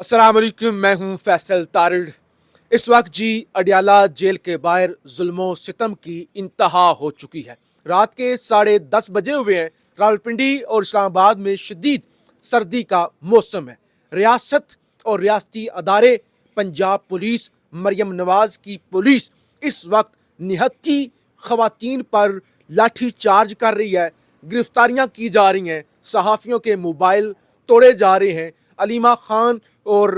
अस्सलाम वालेकुम, मैं हूं फैसल तारिड़। इस वक्त जी अडियाला जेल के बाहर जुल्मो सितम की इंतहा हो चुकी है। रात के 10:30 बजे हुए हैं। रावलपिंडी और इस्लामाबाद में शदीद सर्दी का मौसम है। रियासत और रियासती अदारे, पंजाब पुलिस, मरियम नवाज की पुलिस इस वक्त निहत्ती खवातीन पर लाठी चार्ज कर रही है। गिरफ्तारियां की जा रही हैं, सहाफ़ियों के मोबाइल तोड़े जा रहे हैं। अलीमा खान और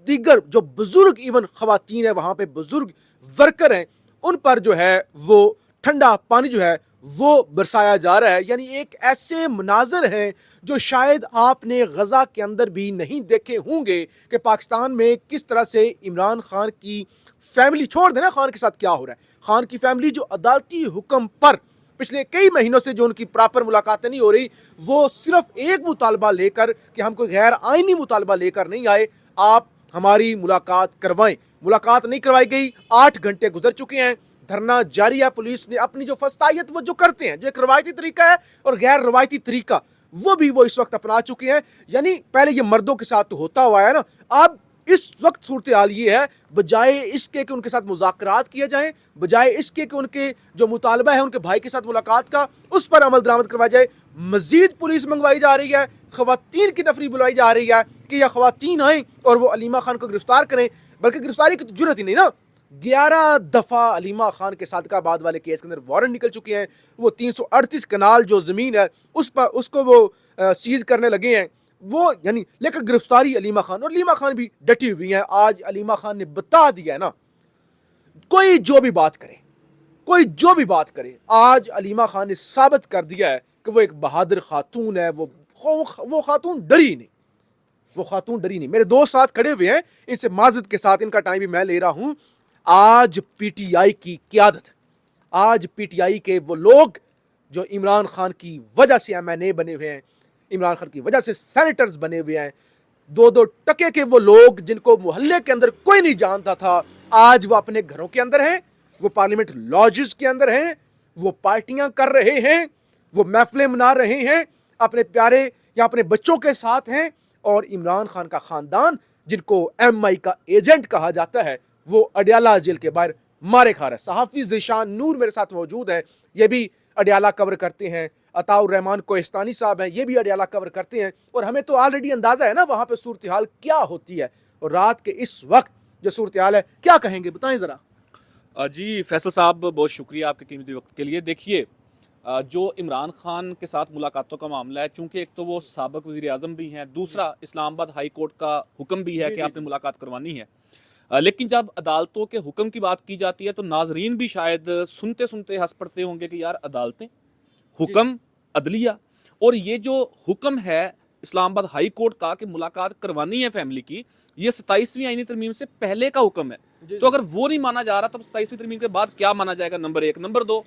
दीगर जो बुजुर्ग इवन खवातीन है, वहाँ पे बुजुर्ग वर्कर हैं, उन पर जो है वो ठंडा पानी जो है वो बरसाया जा रहा है। यानी एक ऐसे मनाजर हैं जो शायद आपने गज़ा के अंदर भी नहीं देखे होंगे कि पाकिस्तान में किस तरह से इमरान खान की फैमिली, छोड़ देना खान के साथ क्या हो रहा है, खान की फैमिली जो अदालती हुक्म पर पिछले कई महीनों से जो उनकी प्रॉपर मुलाकातें नहीं हो रही, वो सिर्फ एक मुतालबा लेकर कि हम कोई गैर आइनी मुतालबा लेकर नहीं आए, आप हमारी मुलाकात करवाएं। मुलाकात नहीं करवाई गई। 8 घंटे गुजर चुके हैं, धरना जारी है। पुलिस ने अपनी जो फस्तायत वो जो करते हैं, जो एक रवायती तरीका है और गैर रवायती तरीका, वो भी वो इस वक्त अपना चुके हैं। यानी पहले ये मर्दों के साथ तो होता हुआ है ना, अब इस वक्त सूरत हाल ये है, बजाय इसके कि उनके साथ मुज़ाकरात किए जाएं, बजाय इसके कि उनके जो मुतालबा है उनके भाई के साथ मुलाकात का, उस पर अमल दरामद करवाया जाए, मजीद पुलिस मंगवाई जा रही है। खवातीन की नफरी बुलाई जा रही है कि यह खवातीन आएँ और वो अलीमा खान को गिरफ्तार करें। बल्कि गिरफ्तारी की तो जरूरत ही नहीं ना। 11 दफ़ा अलीमा खान के सादकाबाद वाले केस के अंदर वारंट निकल चुके हैं। वो 338 कनाल जो ज़मीन है उस पर उसको वो सीज करने लगे हैं वो, यानी लेकर गिरफ्तारी अलीमा खान, और अलीमा खान भी डटी हुई हैं। आज अलीमा खान ने बता दिया है ना, कोई जो भी बात करे, कोई जो भी बात करे, आज अलीमा खान ने साबित कर दिया है कि वो एक बहादुर खातून है। वो खातून डरी नहीं, वो खातून डरी नहीं। मेरे दोस्त साथ खड़े हुए हैं, इनसे माजद के साथ इनका टाइम भी मैं ले रहा हूं। आज पीटीआई की क़यादत, आज पीटीआई के वो लोग जो इमरान खान की वजह से एमएनए बने हुए हैं, इमरान खान की वजह से सेनेटर्स बने हुए हैं, 2-2 टके के वो लोग जिनको मोहल्ले के अंदर कोई नहीं जानता था, आज वो अपने घरों के अंदर हैं, वो पार्लियामेंट लॉजेस के अंदर हैं, वो पार्टियां कर रहे हैं, वो महफिलें मना रहे हैं, अपने प्यारे या अपने बच्चों के साथ हैं। और इमरान खान का खानदान, जिनको एमआई का एजेंट कहा जाता है, वो अडियाला जेल के बाहर मारे खा रहा है। सहाफ़ी ज़ीशान नूर मेरे साथ मौजूद हैं, ये भी अडियाला कवर करते हैं। अताउर रहमान कोहिस्तानी साहब हैं, ये भी अडियाला कवर करते हैं। और हमें तो ऑलरेडी अंदाज़ा है ना वहाँ पे सूरत हाल क्या होती है। और रात के इस वक्त जो सूरत हाल है, क्या कहेंगे, बताएं ज़रा। जी फैसल साहब, बहुत शुक्रिया आपके कीमती वक्त के लिए। देखिए, जो इमरान खान के साथ मुलाकातों का मामला है, चूंकि एक तो वो साबिक वज़ीर आज़म भी हैं, दूसरा इस्लामाबाद हाई कोर्ट का हुक्म भी है कि आपने मुलाकात करवानी है। लेकिन जब अदालतों के हुक्म की बात की जाती है तो नाजरीन भी शायद सुनते सुनते हंस पड़ते होंगे कि यार अदालतें, हुक्म, अदलिया, और ये जो हुक्म है इस्लामाबाद हाई कोर्ट का कि मुलाकात करवानी है फैमिली की, ये 27वीं आईनी तरमीम से पहले का हुक्म है। तो अगर वो नहीं माना जा रहा तो 27वीं तरमीम के बाद क्या माना जाएगा? नंबर एक। नंबर दो,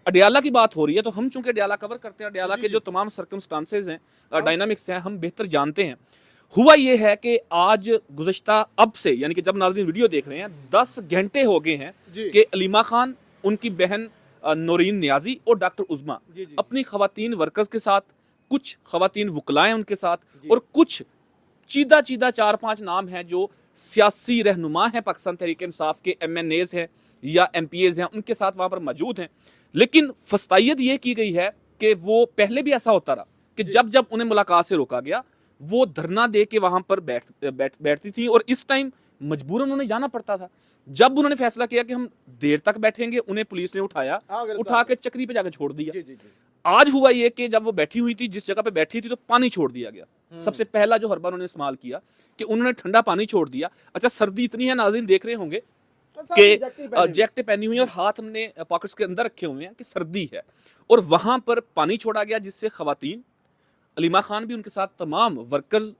अडियाला की बात हो रही है तो हम चूंकि अडियाला कवर करते हैं, अडियाला के जो तमाम सर्कमस्टांसेज हैं, डायनामिक्स हैं, हम बेहतर जानते हैं। हुआ ये है कि आज गुज़श्ता अब से, यानी कि जब नाज़रीन वीडियो देख रहे हैं, 10 घंटे हो गए हैं कि अलीमा खान, उनकी बहन नौरीन नियाजी और डॉक्टर उज़मा अपनी खवातीन वर्कर्स के साथ, कुछ खवातीन वकलाएं उनके साथ, और कुछ चीदा चीदा 4-5 नाम हैं जो सियासी रहनुमा हैं पाकिस्तान तहरीक इंसाफ के, MNAs हैं या MPAs हैं, उनके साथ वहाँ पर मौजूद हैं। लेकिन फस्तायत ये की गई है कि वो पहले भी ऐसा होता रहा कि जब जब उन्हें मुलाकात से रोका गया, वो धरना दे के वहाँ पर बैठती थी, और इस टाइम मजबूरन उन्हें जाना पड़ता था। जब उन्होंने फैसला किया कि हम देर तक बैठेंगे, उन्हें पुलिस ने उठाया, उठा के चक्री पे जाकर छोड़ दिया। आज हुआ ये कि जब वो बैठी हुई थी, जिस जगह पे बैठी थी, तो पानी छोड़ दिया गया। सबसे पहला जो हरबा उन्होंने इस्तेमाल किया कि उन्होंने ठंडा पानी छोड़ दिया। अच्छा, सर्दी इतनी है, नाज़रीन देख रहे होंगे कि जैकेटें पहनी हुई है और हाथ हमने पॉकेट्स के अंदर रखे हुए हैं कि सर्दी है, और वहां पर पानी छोड़ा गया, जिससे खवातीन, अलीमा खान भी, उनके साथ तमाम वर्कर्स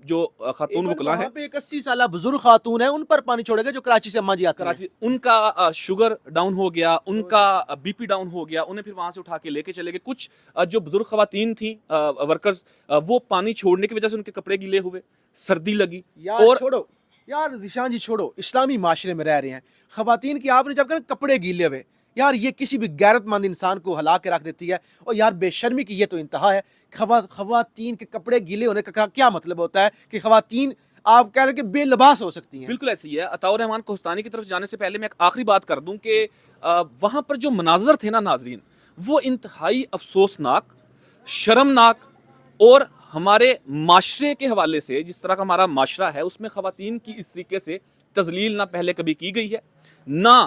जो खातून वकला हैं, एक 80 साल बुजुर्ग खातून है, उन पर पानी छोड़ेगा, जो कराची से अम्मा जी आती हैं। कराची, उनका शुगर डाउन हो गया, उनका BP डाउन हो गया, उन्हें फिर वहां से उठा के लेके चले गए। कुछ जो बुजुर्ग खवातीन थी, वर्कर्स, वो पानी छोड़ने की वजह से उनके कपड़े गीले हुए, सर्दी लगी। और छोड़ो यार ज़ीशान जी, छोड़ो, इस्लामी माशरे में रह रहे हैं, खवातीन की आपने जब कहना कपड़े गीले हुए, यार ये किसी भी गैरतमंद इंसान को हला के रख देती है। और यार बेशर्मी की ये तो इंतहा है। खवातीन के कपड़े गीले होने का क्या मतलब होता है कि खवातीन آپ کہہ رہے کہ بے لباس ہو سکتی ہیں. بالکل ایسی ہے. عطاء الرحمان کوہستانی کی طرف جانے سے پہلے میں ایک آخری بات کر دوں کہ وہاں پر جو مناظر تھے نا ناظرین، وہ انتہائی افسوسناک، شرمناک، اور ہمارے معاشرے کے حوالے سے جس طرح کا ہمارا معاشرہ ہے اس میں خواتین کی اس طریقے سے تذلیل نہ پہلے کبھی کی گئی ہے، نہ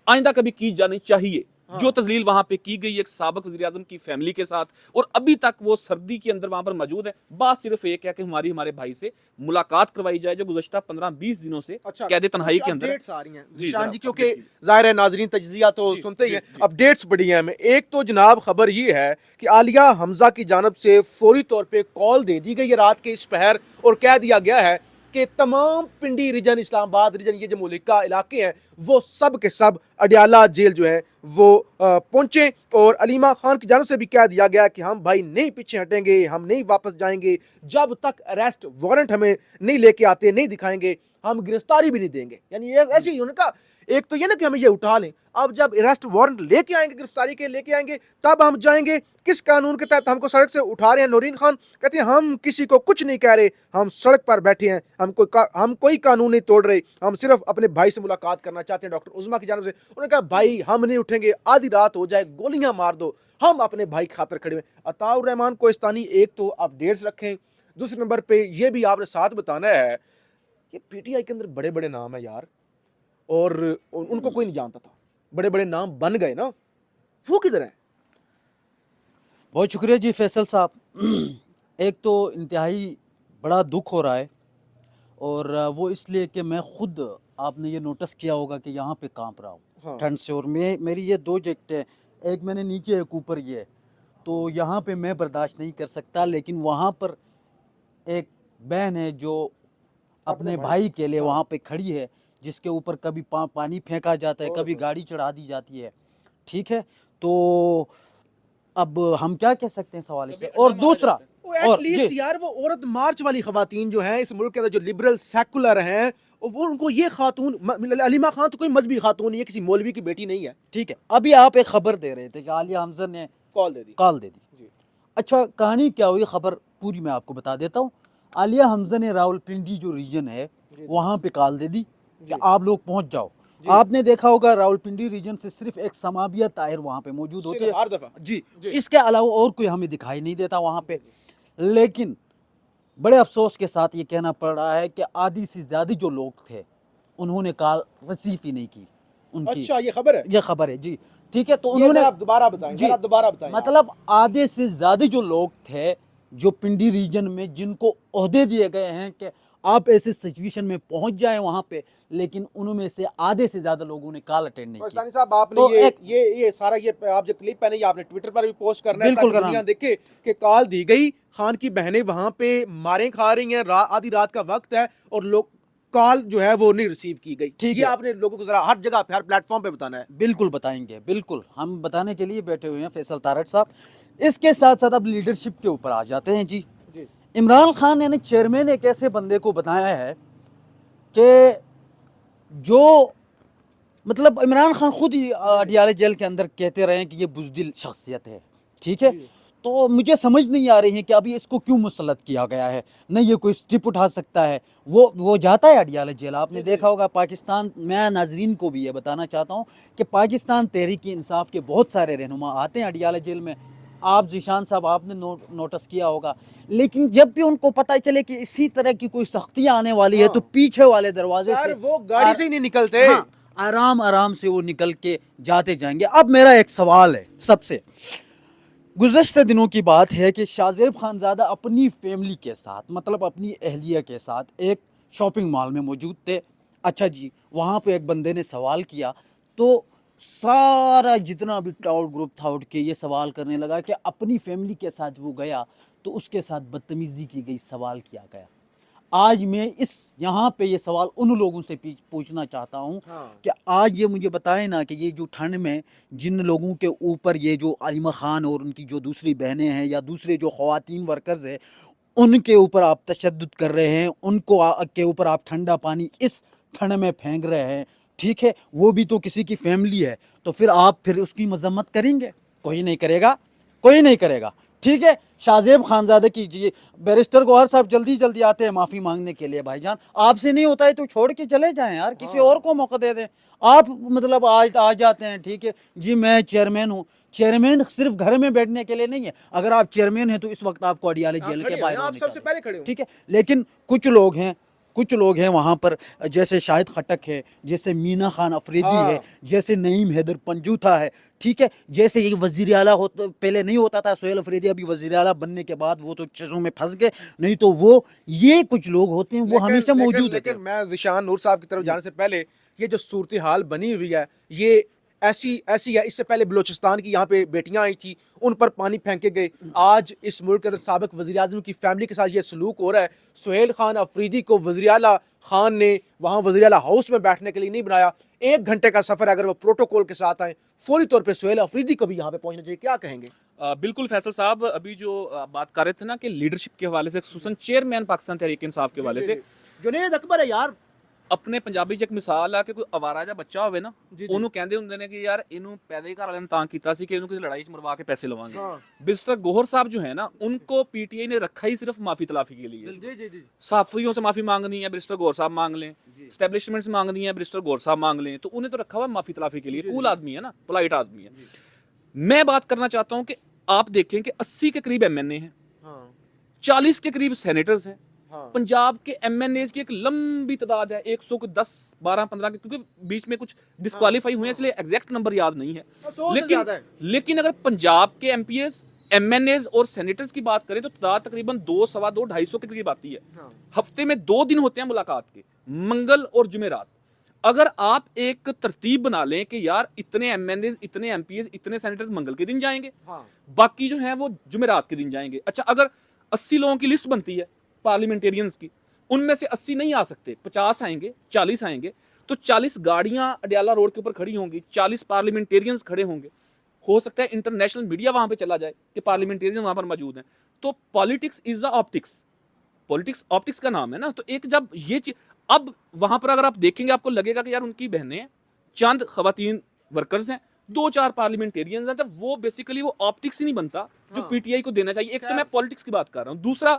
آئندہ کبھی کی جانی چاہیے. جو تذلیل وہاں پہ کی گئی ایک سابق وزیر اعظم کی فیملی کے ساتھ، اور ابھی تک وہ سردی کے اندر وہاں پر موجود ہے. بات صرف ایک ہے کہ ہمارے بھائی سے ملاقات کروائی جائے جو گزشتہ 15-20 دنوں سے قید تنہائی کے اندر. اپڈیٹس آ رہی ہیں ذیشان جی، کیونکہ ظاہر ہے ناظرین تجزیہ تو سنتے ہی ہیں، اپڈیٹس بڑی ہیں ہمیں. ایک تو جناب خبر یہ ہے کہ عالیہ حمزہ کی جانب سے فوری طور پہ کال دے دی گئی ہے رات کے اس پہر، اور کہہ دیا گیا ہے کہ تمام پنڈی ریجن، اسلام آباد ریجن، یہ جو ملکہ علاقے ہیں وہ سب کے سب اڈیالہ جیل جو ہے وہ پہنچیں. اور علیمہ خان کی جانب سے بھی کہہ دیا گیا کہ ہم بھائی نہیں پیچھے ہٹیں گے، ہم نہیں واپس جائیں گے جب تک اریسٹ وارنٹ ہمیں نہیں لے کے آتے، نہیں دکھائیں گے، ہم گرفتاری بھی نہیں دیں گے. یعنی ایسی ہی ان کا ایک تو یہ نا کہ ہمیں یہ اٹھا لیں، اب جب اریسٹ وارنٹ لے کے آئیں گے، گرفتاری کے لے کے آئیں گے، تب ہم جائیں گے. کس قانون کے تحت ہم کو سڑک سے اٹھا رہے ہیں؟ نورین خان کہتے ہیں ہم کسی کو کچھ نہیں کہہ رہے، ہم سڑک پر بیٹھے ہیں، ہم کوئی قانون نہیں توڑ رہے، ہم صرف اپنے بھائی سے ملاقات کرنا چاہتے ہیں. ڈاکٹر عظمیٰ کی جانب سے انہوں نے کہا بھائی ہم نہیں اٹھیں گے، آدھی رات ہو جائے گولیاں مار دو، ہم اپنے بھائی کی خاطر کھڑے ہوئے. عطاء الرحمان کوہستانی ایک تو اپڈیٹس رکھیں، دوسرے نمبر پہ یہ بھی آپ نے ساتھ بتانا ہے کہ پی ٹی آئی کے اندر بڑے بڑے نام ہیں یار، اور ان کو کوئی نہیں جانتا تھا، بڑے بڑے نام بن گئے نا، وہ کدھر ہیں؟ بہت شکریہ جی فیصل صاحب. ایک تو انتہائی بڑا دکھ ہو رہا ہے، اور وہ اس لیے کہ میں خود، آپ نے یہ نوٹس کیا ہوگا کہ یہاں پہ کانپ رہا ہوں ٹھنڈ سے، اور میری یہ 2 جیکٹ ہیں، ایک میں نے نیچے ایک اوپر، یہ تو یہاں پہ میں برداشت نہیں کر سکتا. لیکن وہاں پر ایک بہن ہے جو اپنے بھائی کے لیے وہاں پہ کھڑی ہے، جس کے اوپر کبھی پانی پھینکا جاتا ہے، کبھی گاڑی چڑھا دی جاتی ہے. ٹھیک ہے، تو اب ہم کیا کہہ سکتے ہیں سوال سے. اور دوسرا، ایٹ لیسٹ یار وہ عورت مارچ والی خواتین جو ہیں اس ملک کے اندر، جو لبرل سیکولر ہیں، وہ ان کو یہ خاتون علیمہ خان تو کوئی مذہبی خاتون نہیں ہے، کسی مولوی کی بیٹی نہیں ہے. ٹھیک ہے، ابھی آپ ایک خبر دے رہے تھے کہ عالیہ حمزہ نے کال دے دی. اچھا، کہانی کیا ہوئی، خبر پوری میں آپ کو بتا دیتا ہوں. عالیہ حمزہ نے راولپنڈی جو ریجن ہے وہاں پہ کال دے دی کہ آپ لوگ پہنچ جاؤ. آپ نے دیکھا ہوگا راولپنڈی ریجن سے صرف ایک سمابیہ طاہر وہاں پہ موجود ہوتے ہیں ہر دفعہ جی، اس کے علاوہ اور کوئی ہمیں دکھائی نہیں دیتا وہاں پہ. لیکن بڑے افسوس کے ساتھ یہ کہنا پڑ رہا ہے کہ آدھی سے زیادہ جو لوگ تھے انہوں نے کال ریسیو ہی نہیں کی ان کی. اچھا یہ خبر ہے جی. ٹھیک ہے، تو انہوں نے دوبارہ بتائیں مطلب آدھے سے زیادہ جو لوگ تھے جو پنڈی ریجن میں، جن کو عہدے دیے گئے ہیں کہ آپ ایسے سچویشن میں پہنچ جائیں وہاں پہ، لیکن انہوں میں سے آدھے سے زیادہ لوگوں نے کال اٹینڈ نہیں کی. ثانی صاحب آپ نے یہ سارا یہ آپ جو کلپ ہے نا، یہ آپ نے ٹویٹر پر بھی پوسٹ کرنا ہے تاکہ دنیا دیکھے کہ کال دی گئی، خان کی بہنیں وہاں پہ ماریں کھا رہی ہیں، آدھی رات کا وقت ہے، اور لوگ کال جو ہے وہ نہیں ریسیو کی گئی. یہ آپ نے لوگوں کو ذرا ہر جگہ پہ، ہر پلیٹ فارم پہ بتانا ہے. بالکل بتائیں گے، بالکل ہم بتانے کے لیے بیٹھے ہوئے ہیں فیصل تارڑ صاحب. اس کے ساتھ ساتھ اب لیڈرشپ کے اوپر آ جاتے ہیں. جی، عمران خان یعنی چیئرمین ایک ایسے بندے کو بتایا ہے کہ جو مطلب عمران خان خود ہی اڈیالہ جیل کے اندر کہتے رہے ہیں کہ یہ بزدل شخصیت ہے. ٹھیک ہے، تو مجھے سمجھ نہیں آ رہی ہے کہ ابھی اس کو کیوں مسلط کیا گیا ہے. نہیں یہ کوئی اسٹیپ اٹھا سکتا ہے، وہ جاتا ہے اڈیالہ جیل. آپ نے دیکھا ہوگا پاکستان، میں ناظرین کو بھی یہ بتانا چاہتا ہوں کہ پاکستان تحریک انصاف کے بہت سارے رہنما آتے ہیں اڈیالہ جیل میں. آپ ذیشان صاحب آپ نے نوٹس کیا ہوگا. لیکن جب بھی ان کو پتہ چلے کہ اسی طرح کی کوئی سختیاں آنے والی ہے تو پیچھے والے دروازے سے وہ گاڑی سے ہی نہیں نکلتے، آرام سے وہ نکل کے جاتے جائیں گے. اب میرا ایک سوال ہے سب سے. گزشتہ دنوں کی بات ہے کہ شاہ زیب خانزادہ اپنی فیملی کے ساتھ، مطلب اپنی اہلیہ کے ساتھ ایک شاپنگ مال میں موجود تھے. اچھا جی، وہاں پہ ایک بندے نے سوال کیا تو سارا جتنا بھی ٹاؤن گروپ تھا اٹھ کے یہ سوال کرنے لگا کہ اپنی فیملی کے ساتھ وہ گیا تو اس کے ساتھ بدتمیزی کی گئی، سوال کیا گیا. آج میں یہاں پہ یہ سوال ان لوگوں سے پوچھنا چاہتا ہوں کہ آج یہ مجھے بتائیں نا کہ یہ جو ٹھنڈ میں جن لوگوں کے اوپر یہ جو علیمہ خان اور ان کی جو دوسری بہنیں ہیں یا دوسرے جو خواتین ورکرز ہیں ان کے اوپر آپ تشدد کر رہے ہیں، ان کو کے اوپر آپ ٹھنڈا پانی اس ٹھنڈ میں پھینک رہے ہیں. ٹھیک ہے، وہ بھی تو کسی کی فیملی ہے، تو پھر آپ اس کی مذمت کریں گے؟ کوئی نہیں کرے گا. ٹھیک ہے شاہزیب خانزادہ کیجیے بیرسٹر گوہر صاحب جلدی جلدی آتے ہیں معافی مانگنے کے لیے بھائی جان آپ سے نہیں ہوتا ہے تو چھوڑ کے چلے جائیں یار کسی اور کو موقع دے دیں آپ مطلب آج آ جاتے ہیں ٹھیک ہے جی میں چیئرمین ہوں چیئرمین صرف گھر میں بیٹھنے کے لیے نہیں ہے اگر آپ چیئرمین ہیں تو اس وقت آپ کو اڈیالہ جیل کے باہر آپ سب سے پہلے کھڑے ہوں ٹھیک ہے لیکن کچھ لوگ ہیں وہاں پر جیسے شاہد خٹک ہے جیسے مینا خان افریدی ہے جیسے نعیم حیدر پنجوتھا ہے ٹھیک ہے جیسے یہ وزیر اعلیٰ پہلے نہیں ہوتا تھا سہیل افریدی ابھی وزیر اعلیٰ بننے کے بعد وہ تو چیزوں میں پھنس گئے نہیں تو وہ یہ کچھ لوگ ہوتے ہیں وہ ہمیشہ موجود ہیں لیکن میں ذیشان نور صاحب کی طرف جانے سے پہلے یہ جو صورتحال بنی ہوئی ہے یہ ایسی ہے اس سے پہلے بلوچستان کی یہاں پہ بیٹیاں آئی تھی ان پر پانی پھینکے گئے آج اس ملک کے اندر سابق وزیر اعظم کی فیملی کے ساتھ یہ سلوک ہو رہا ہے سہیل خان افریدی کو وزیر اعلیٰ خان نے وہاں وزیر اعلیٰ ہاؤس میں بیٹھنے کے لیے نہیں بنایا 1 گھنٹے کا سفر ہے اگر وہ پروٹوکول کے ساتھ آئیں فوری طور پہ سہیل افریدی کو بھی یہاں پہ پہنچنا چاہیے کیا کہیں گے بالکل فیصل صاحب ابھی جو بات کر رہے تھے نا کہ لیڈرشپ کے حوالے سے خصوصاً چیئرمین پاکستان تحریک انصاف کے حوالے سے جنید اکبر ہے یار اپنے پنجابی چ ایک مثال ہے کہ کوئی آوارہ جا بچہ ہوئے نا ਉਹਨੂੰ ਕਹਿੰਦੇ ਹੁੰਦੇ ਨੇ ਕਿ ਯਾਰ ਇਹਨੂੰ ਪੈਦਾ ਹੀ ਘਰ ਵਾਲਿਆਂ ਨੇ ਤਾਂ ਕੀਤਾ ਸੀ ਕਿ ਇਹਨੂੰ ਕਿਸੇ ਲੜਾਈ 'ਚ ਮਰਵਾ ਕੇ ਪੈਸੇ ਲਵਾਂਗੇ मिस्टर गोहर साहब जो है ना उनको पीटीआई ने रखा ही सिर्फ माफी तलाफी के लिए सहाफियों से माफी मांगनी है बैरिस्टर गोहर साहब मांग लें एस्टेब्लिशमेंट से मांगनी है बैरिस्टर गोहर साहब मांग लें तो उन्हें तो रखा हुआ माफी तलाफी के लिए कूल आदमी है ना पोलाइट आदमी है मैं बात करना चाहता हूँ कि आप देखें कि 80 के करीब एमएनए हैं 40 के करीब सेनेटर्स हैं पंजाब के एमएनएज की एक लंबी तादाद है 100 के 10 12 15 के क्योंकि बीच में कुछ डिस्क्वालीफाई हुए हैं इसलिए एग्जैक्ट नंबर याद नहीं है लेकिन अगर पंजाब के एमपीएस एमएनएज और सेनेटर्स की बात करें तो तादाद तकरीबन 2 सवा 2 250 के करीब आती है हफ्ते में 2 दिन होते हैं मुलाकात के मंगल और जुमेरात अगर आप एक तरतीब बना लें कि यार इतने एमएनएज इतने एमपीएस इतने सेनेटर्स मंगल के दिन जाएंगे बाकी जो है वो जुमेरात के दिन जाएंगे अच्छा अगर 80 लोगों की लिस्ट बनती है पार्लियामेंटेरियंस की उनमें से 80 नहीं आ सकते 50 आएंगे 40 आएंगे तो 40 गाड़ियां अडयाला रोड के ऊपर खड़ी होंगी 40 पार्लियामेंटेरियंस खड़े होंगे हो सकता है इंटरनेशनल मीडिया वहां पे चला जाए कि पार्लियामेंटेरियंस वहां पर मौजूद हैं तो politics is the optics politics optics का नाम है ना तो एक जब ये अब वहां पर अगर आप देखेंगे आपको लगेगा कि यार उनकी बहनें हैं चंद खवातीन वर्कर्स हैं 2-4 पार्लियामेंटेरियंस हैं तो वो बेसिकली वो ऑप्टिक्स ही नहीं बनता जो पीटीआई को देना चाहिए एक तो मैं पॉलिटिक्स की बात कर रहा हूँ दूसरा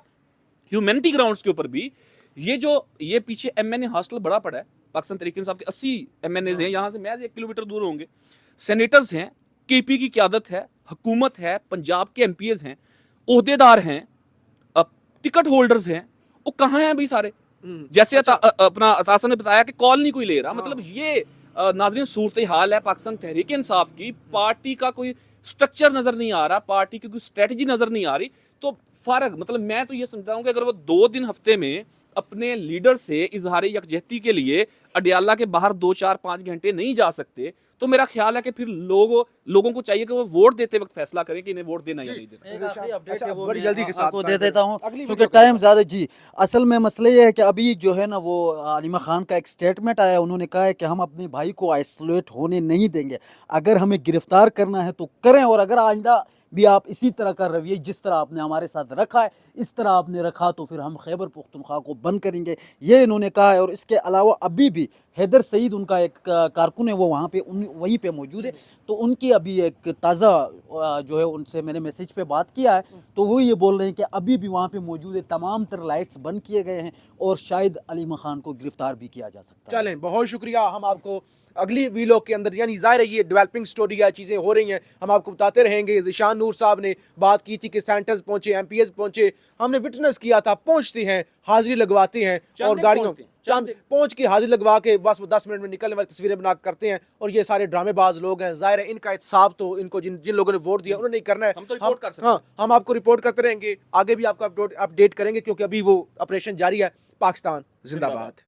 ह्यूमैनिटी ग्राउंड्स के ऊपर भी ये पीछे एमएनए हॉस्टल बड़ा पड़ा है पाकिस्तान तहरीक इंसाफ के 80 एमएनए हैं यहाँ से महज 1 किलोमीटर दूर होंगे सेनेटर्स हैं केपी की क़यादत है हुकूमत है पंजाब के एमपीएस हैं ओहदेदार हैं टिकट होल्डर्स हैं वो कहाँ हैं अभी सारे जैसे अपना अतासा ने बताया कि कॉल नहीं कोई ले रहा मतलब ये नाज़रीन सूरत हाल है पाकिस्तान तहरीक इंसाफ की पार्टी का कोई स्ट्रक्चर नज़र नहीं आ रहा पार्टी की कोई स्ट्रेटजी नज़र नहीं आ रही तो फ़र्क मतलब मैं तो ये समझता हूँ कि अगर वो 2 दिन हफ्ते में अपने लीडर से इजहार यकजहती के लिए अडयाला के बाहर 2 4 5 घंटे नहीं जा सकते तो मेरा ख्याल है कि फिर लोगों को चाहिए कि वो वोट देते वक्त फैसला करें कि इन्हें वोट देना या नहीं देना बड़ी जल्दी के साथ दे देता हूँ क्योंकि टाइम ज़्यादा जी असल में मसला ये है कि अभी जो है ना वो आलिमा खान का एक स्टेटमेंट आया उन्होंने कहा है कि हम अपने भाई को आइसोलेट होने नहीं देंगे अगर हमें गिरफ्तार करना है तो करें और अगर आइंदा भी आप इसी तरह का रवैया जिस तरह आपने हमारे साथ रखा है इस तरह आपने रखा तो फिर हम खैबर पुख्तनख्वा को बंद करेंगे ये इन्होंने कहा है और इसके अलावा अभी भी हैदर सईद उनका एक कारकुन है वो वहाँ पे वहीं पे मौजूद है तो उनकी अभी एक ताज़ा जो है उनसे मैंने मैसेज पे बात किया है तो वो ये बोल रहे हैं कि अभी भी वहाँ पे मौजूद है तमाम तर लाइट्स बंद किए गए हैं और शायद अलीमा खान को गिरफ्तार भी किया जा सकता है चलें बहुत शुक्रिया हम आपको अगली वीलॉग के अंदर यानी ज़ाहिर है ये डेवलपिंग स्टोरी है चीज़ें हो रही हैं हम आपको बताते रहेंगे ज़ीशान नूर साहब ने बात की थी कि सेंटर्स पहुंचे एमपीएस पहुंचे हमने विटनेस किया था पहुंचते हैं हाजिरी लगवाते हैं और गाड़ियों पहुंच के हाजिरी लगवा के बस वो 10 मिनट में निकलने वाली तस्वीरें बना करते हैं और ये सारे ड्रामेबाज लोग हैं ज़ाहिर है इनका एहतसाब तो इनको जिन लोगों ने वोट दिया उन्होंने नहीं करना है हम तो रिपोर्ट कर सकते हैं हम आपको रिपोर्ट करते रहेंगे आगे भी आपको अपडेट करेंगे क्योंकि अभी वो ऑपरेशन जारी है पाकिस्तान जिंदाबाद